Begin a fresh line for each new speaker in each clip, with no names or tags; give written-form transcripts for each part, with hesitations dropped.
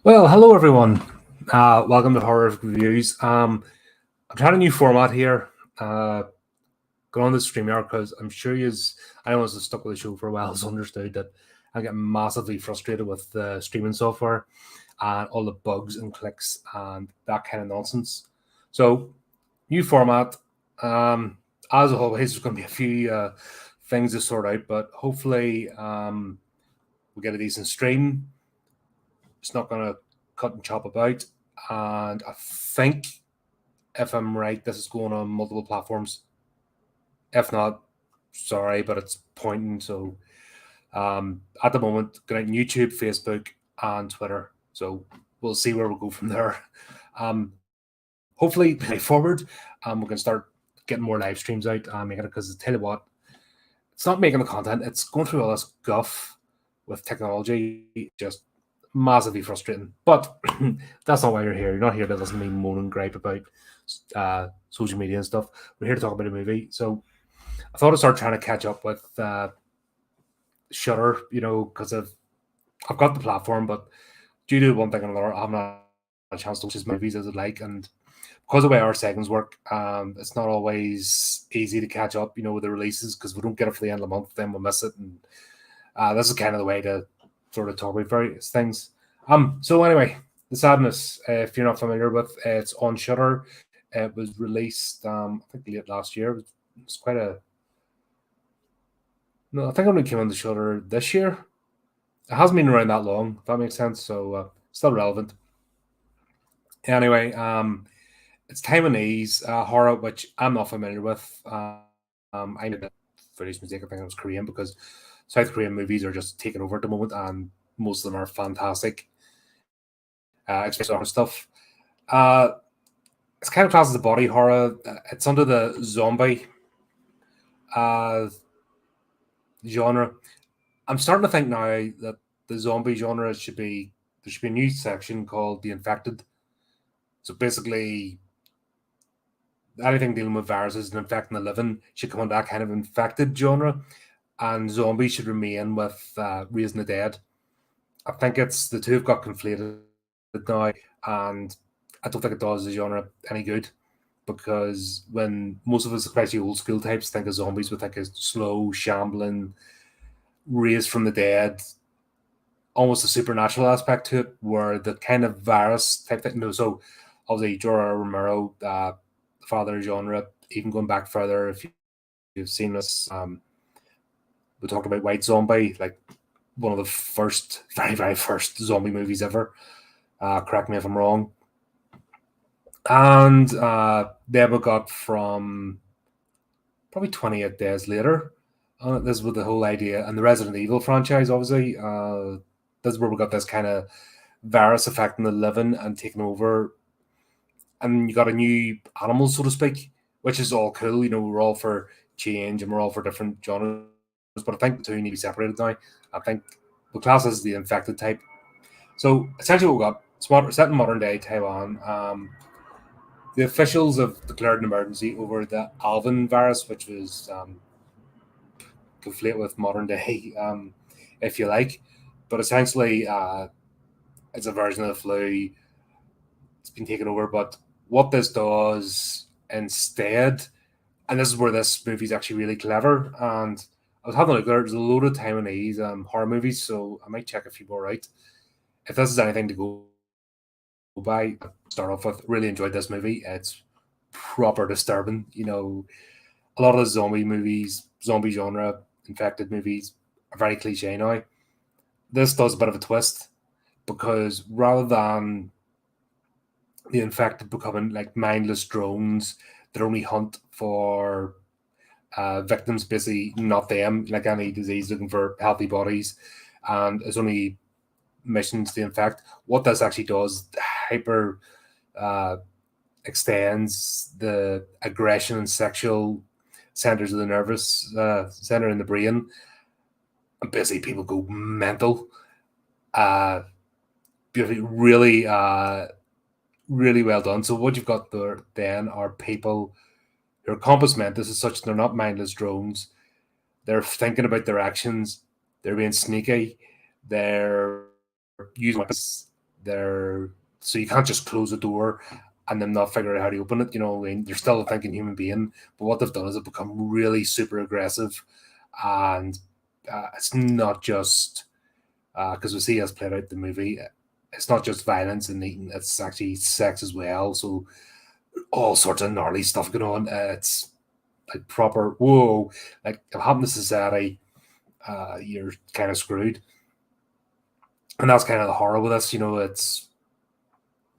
Well, hello everyone. Welcome to Horror Reviews. I'm trying a new format here. Uh, Going on the StreamYard because I'm sure I know it's stuck with the show for a while. It's understood that I get massively frustrated with the streaming software and all the bugs and clicks and that kind of nonsense. So, new format. Um, as always, there's going to be a few things to sort out, but hopefully, we get a decent stream. It's not going to cut and chop about. And I think, if I'm right, this is going on multiple platforms. If not, sorry, but it's pointing. So at the moment, going on YouTube, Facebook, and Twitter. So we'll see where we'll go from there. Hopefully, forward, we can start getting more live streams out and making it, because I tell you what, it's not making the content, it's going through all this guff with technology, just massively frustrating. But that's not why you're here. You're not here to listen to me moan and gripe about social media and stuff. We're here to talk about a movie. So I thought I'd start trying to catch up with Shutter, because I've got the platform, but due to one thing and another, I haven't had a chance to watch as movies as I'd like. And because of the way our segments work, it's not always easy to catch up, with the releases, because we don't get it for the end of the month, then we'll miss it. And this is kind of the way to sort of talk about various things. So anyway, The Sadness, if you're not familiar with, it's on Shutter. It was released, I think, late last year. It's quite a... No, I think it only came on the Shutter this year. It hasn't been around that long, if that makes sense, so still relevant. Anyway, it's Taiwanese horror, which I'm not familiar with. I made a British mistake. I think it was Korean, because South Korean movies are just taking over at the moment, and most of them are fantastic. Especially horror stuff. It's kind of classed as a body horror. It's under the zombie genre. I'm starting to think now that the zombie genre there should be a new section called the infected. So basically, anything dealing with viruses and infecting the living should come under that kind of infected genre, and zombies should remain with raising the dead. I think it's the two have got conflated now, and I don't think it does the genre any good, because when most of us, especially old school types, think of zombies, we think of slow, shambling, raised from the dead, almost a supernatural aspect to it, where the kind of virus type thing. So obviously, George Romero, the father of genre, even going back further, if you've seen this, we talked about White Zombie, like one of the first, very, very first zombie movies ever. Correct me if I'm wrong. And then we got from probably 28 Days Later. This was the whole idea. And the Resident Evil franchise, obviously. This is where we got this kind of virus affecting the living and taking over. And you got a new animal, so to speak, which is all cool. We're all for change and we're all for different genres. But I think the two need to be separated now. I think the class is the infected type. So essentially, what we got, set in modern day Taiwan. The officials have declared an emergency over the Alvin virus, which was conflate with modern day, if you like. But essentially, it's a version of the flu. It's been taken over. But what this does instead, and this is where this movie's actually really clever, and I was having a look there, there's a load of Taiwanese horror movies, so I might check a few more out. If this is anything to go by, start off with, really enjoyed this movie. It's proper disturbing. A lot of the zombie genre, infected movies are very cliche now. This does a bit of a twist, because rather than the infected becoming like mindless drones that only hunt for victims, basically not them, like any disease looking for healthy bodies, and it's only missions to infect. What this actually does, hyper extends the aggression and sexual centers of the nervous center in the brain, and basically people go mental. Beautifully, really, really well done. So what you've got there then are people who are compass mentis as such. They're not mindless drones. They're thinking about their actions. They're being sneaky. They're using weapons. So you can't just close the door and then not figure out how to open it. They're still a thinking human being, but what they've done is they've become really super aggressive, and it's not just because we see as played out the movie. It's not just violence and eating; it's actually sex as well. So all sorts of gnarly stuff going on. It's like proper whoa. Like if it happened to society, you're kind of screwed. And that's kind of the horror with this.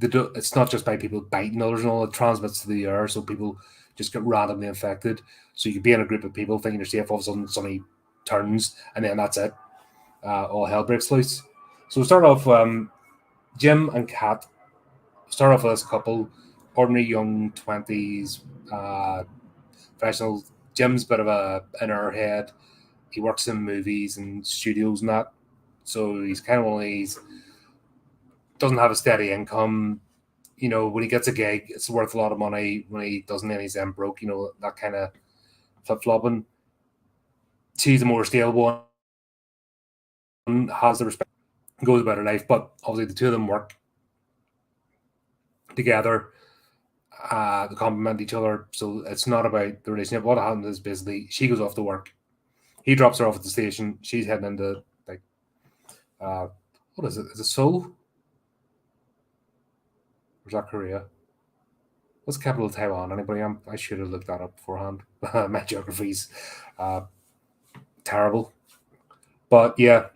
It's not just by people biting others and all. It transmits to the air, so people just get randomly infected. So you could be in a group of people thinking you're safe, all of a sudden somebody turns, and then that's it. All hell breaks loose. So we start off. Jim and Kat start off as a couple, ordinary young 20s, professional. Jim's a bit of a in her head. He works in movies and studios and that, so he's kind of one of these. Doesn't have a steady income. When he gets a gig, it's worth a lot of money. When he doesn't, then he's then broke. That kind of flip flopping. She's a more stable one, has the respect, goes about her life, but obviously the two of them work together. They complement each other, so it's not about the relationship. What happens is basically she goes off to work. He drops her off at the station. She's heading into like, what is it? Is it Seoul? Or is that Korea? What's the capital of Taiwan? Anybody? I should have looked that up beforehand. My geography's terrible. But yeah,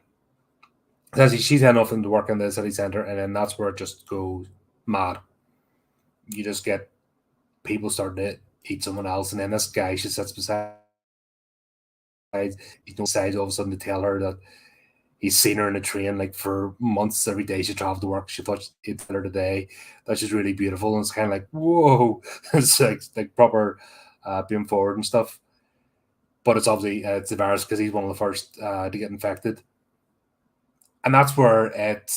essentially she's heading off into work in the city centre, and then that's where it just goes mad. You just get people starting to eat someone else, and then this guy she sits beside, he decides all of a sudden to tell her that he's seen her in a train like for months every day she traveled to work. She thought he'd tell her today that she's really beautiful, and it's kind of like whoa. It's like proper being forward and stuff. But it's obviously it's a virus because he's one of the first to get infected, and that's where it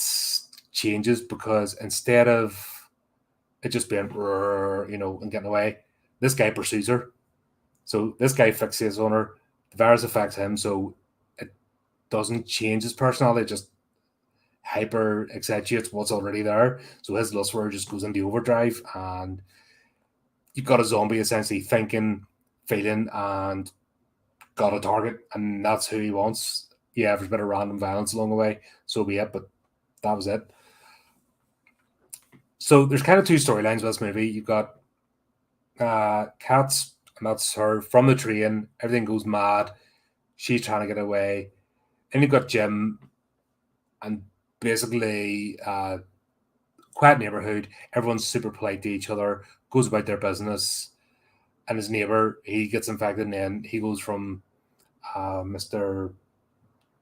changes, because instead of it just being and getting away, this guy pursues her. So this guy fixates on her. The virus affects him, so it doesn't change his personality. It just hyper accentuates what's already there. So his lust for her just goes into overdrive, and you've got a zombie essentially thinking, feeling, and got a target, and that's who he wants. Yeah, there's a bit of random violence along the way, so be it, but that was it. So there's kind of two storylines with this movie. You've got Kat's, and that's her from the train. Everything goes mad. She's trying to get away. And you've got Jim, and basically quiet neighborhood. Everyone's super polite to each other, goes about their business. And his neighbor, he gets infected, and then he goes from Mr.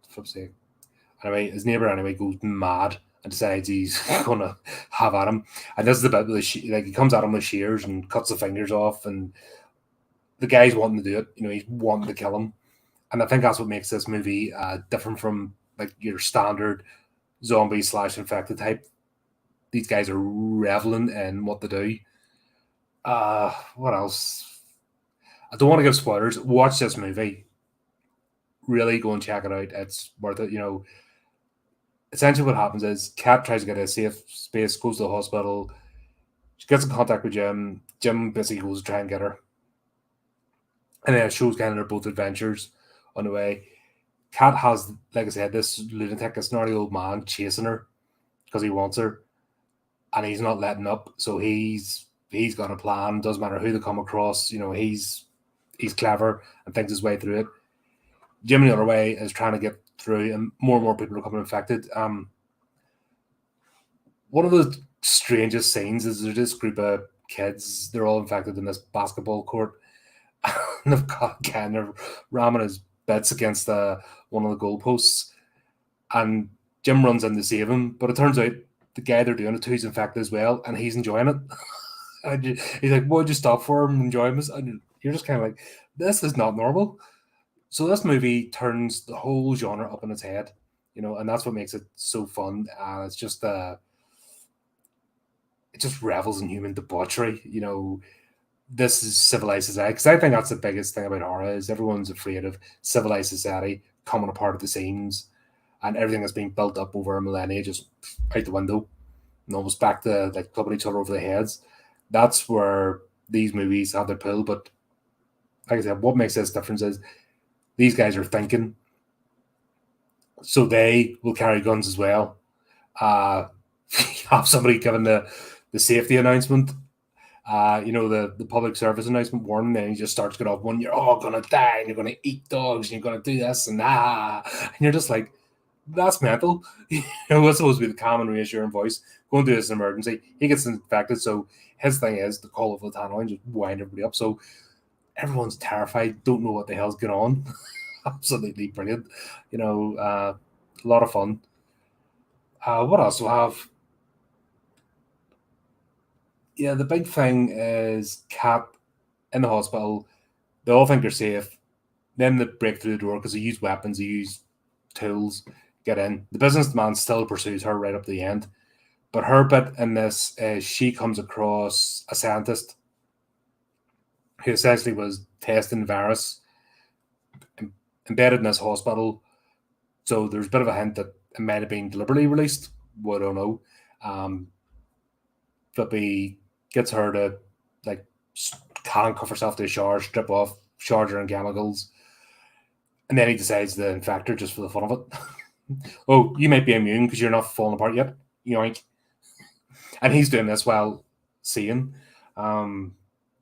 Flip's sake. Anyway, his neighbor goes mad and decides he's gonna have at him. And this is the bit where he comes at him with shears and cuts the fingers off, and the guy's wanting to do it. He's wanting to kill him, and I think that's what makes this movie different from like your standard zombie / infected type. These guys are reveling in what they do. What else? I don't want to give spoilers. Watch this movie. Really go and check it out. It's worth it. Essentially what happens is Kat tries to get a safe space, goes to the hospital. She gets in contact with Jim. Jim basically goes to try and get her. And then it shows kind of their both adventures on the way. Kat has, like I said, this lunatic, this gnarly old man chasing her because he wants her. And he's not letting up. So he's got a plan. Doesn't matter who they come across. He's clever and thinks his way through it. Jim, the other way, is trying to get through, and more people are becoming infected. One of the strangest scenes is there's this group of kids. They're all infected in this basketball court. And they've got a guy, and they're ramming his bits against one of the goalposts. And Jim runs in to save him, but it turns out the guy they're doing it to is infected as well, and he's enjoying it. And he's like, "Why'd you stop for him? Enjoying this?" And you're just kind of like, "This is not normal." So this movie turns the whole genre up on its head, and that's what makes it so fun. It's just it just revels in human debauchery. This is civilized society, because I think that's the biggest thing about horror is everyone's afraid of civilized society coming apart at the seams, and everything that's been built up over a millennia just out the window. and almost back to like clubbing each other over the heads. That's where these movies have their pull. But like I said, what makes this difference is these guys are thinking, so they will carry guns as well. Have somebody giving the safety announcement, the public service announcement warning, then he just starts going off one, you're all gonna die and you're gonna eat dogs and you're gonna do this and and you're just like, that's mental. What's supposed to be the calm and reassuring voice? Go and do this in emergency. He gets infected, so his thing is the call of the tannoy, just wind everybody up. So everyone's terrified, don't know what the hell's going on. Absolutely brilliant. A lot of fun. What else do I have? Yeah, the big thing is Cat in the hospital. They all think they're safe. Then they break through the door because they use weapons, they use tools, get in. The businessman still pursues her right up to the end. But her bit in this is she comes across a scientist who essentially was testing the virus embedded in this hospital. So there's a bit of a hint that it might have been deliberately released. We don't know. Flippy gets her to like handcuff herself to a shower, strip off, charge her in chemicals, and then he decides to infect her just for the fun of it. Oh, you might be immune because you're not falling apart yet. Yoink. And he's doing this while seeing. God,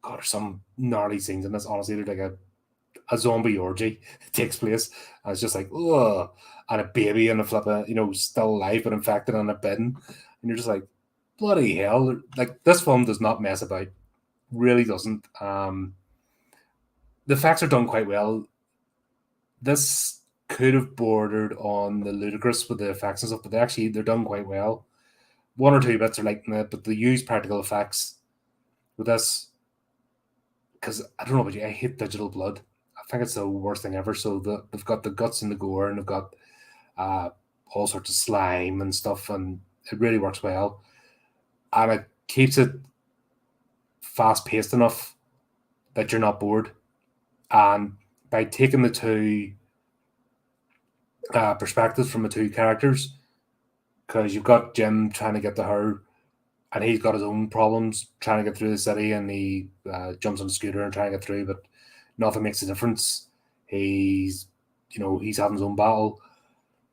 there's some gnarly scenes in this. Honestly, they're like a zombie orgy takes place. And it's just like, ugh. And a baby and a flipper, still alive but infected on a bed. And you're just like, bloody hell. Like, this film does not mess about. Really doesn't. The effects are done quite well. This could have bordered on the ludicrous with the effects and stuff, but they're done quite well. One or two bits are like that, but they use practical effects with this. Because I don't know about you, I hate digital blood. I think it's the worst thing ever. So they've got the guts and the gore, and they've got all sorts of slime and stuff, and it really works well. And it keeps it fast paced enough that you're not bored. And by taking the two perspectives from the two characters, because you've got Jim trying to get to her, and he's got his own problems trying to get through the city, and he jumps on a scooter and trying to get through, but nothing makes a difference. He's having his own battle.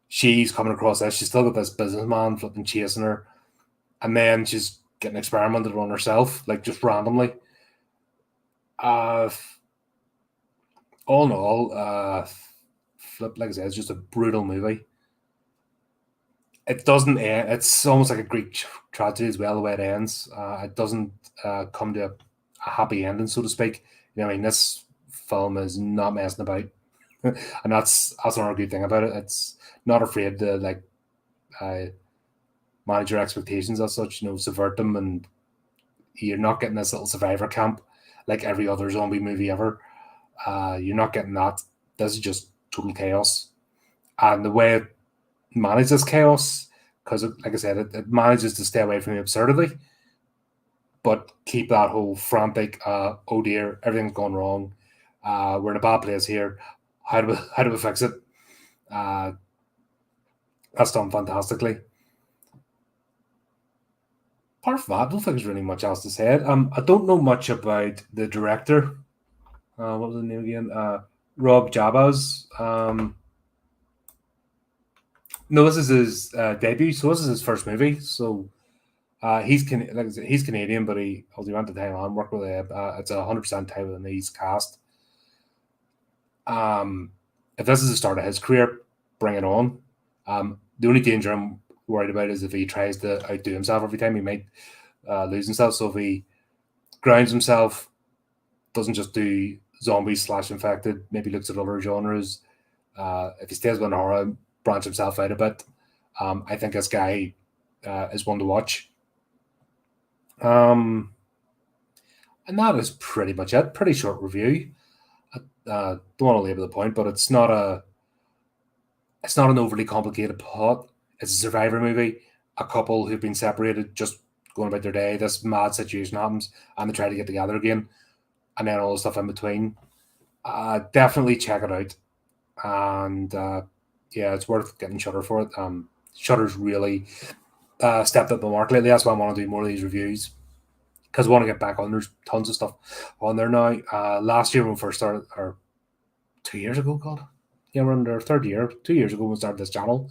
She's coming across this. She's still got this businessman flipping chasing her, and then she's getting experimented on herself, like just randomly. All in all, flip, like I said, it's just a brutal movie. It doesn't end. It's almost like a Greek tragedy as well, the way it ends. It doesn't come to a happy ending, so to speak. This film is not messing about, and that's another good thing about it. It's not afraid to manage your expectations as such. Subvert them, and you're not getting this little survivor camp like every other zombie movie ever. You're not getting that. This is just total chaos, and the way it manages chaos, because like I said, it manages to stay away from the absurdity, but keep that whole frantic, oh dear, everything's gone wrong, we're in a bad place here, how do we fix it? That's done fantastically. Apart from that, I don't think there's really much else to say. I don't know much about the director. What was the name again? Rob Jabbaz. No, this is his debut, so this is his first movie. So he's Canadian, but he went to Taiwan, worked with it's 100% Taiwanese cast. If this is the start of his career, bring it on. The only danger I'm worried about is if he tries to outdo himself every time, he might lose himself. So if he grounds himself, doesn't just do zombies / infected, maybe looks at other genres. If he stays on horror, branch himself out a bit. I think this guy is one to watch. And that is pretty much it. Pretty short review. Don't want to labor the point, but it's not an overly complicated plot. It's a survivor movie. A couple who've been separated, just going about their day. This mad situation happens, and they try to get together again, and then all the stuff in between. Definitely check it out, and yeah, it's worth getting Shudder for it. Shudder's really stepped up my mark lately. That's why I want to do more of these reviews, because I want to get back on. There's tons of stuff on there now. Last year when we first started, or 2 years ago, God, yeah, we're in our third year. 2 years ago when we started this channel,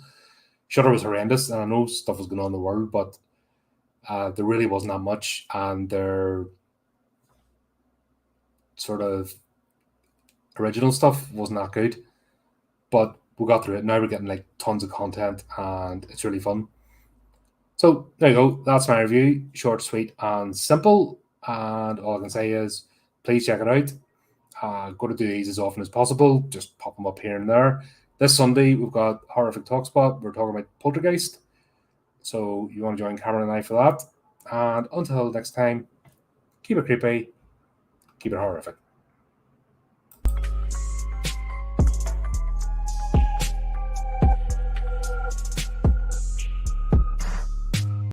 Shutter was horrendous, and I know stuff was going on in the world, but there really wasn't that much, and their sort of original stuff wasn't that good. But we got through it. Now we're getting like tons of content, and it's really fun. So there you go. That's my review. Short, sweet, and simple. And all I can say is, please check it out. Go to do these as often as possible. Just pop them up here and there. This Sunday we've got Horrific Talkspot. We're talking about Poltergeist. So you want to join Cameron and I for that. And until next time, keep it creepy, keep it horrific.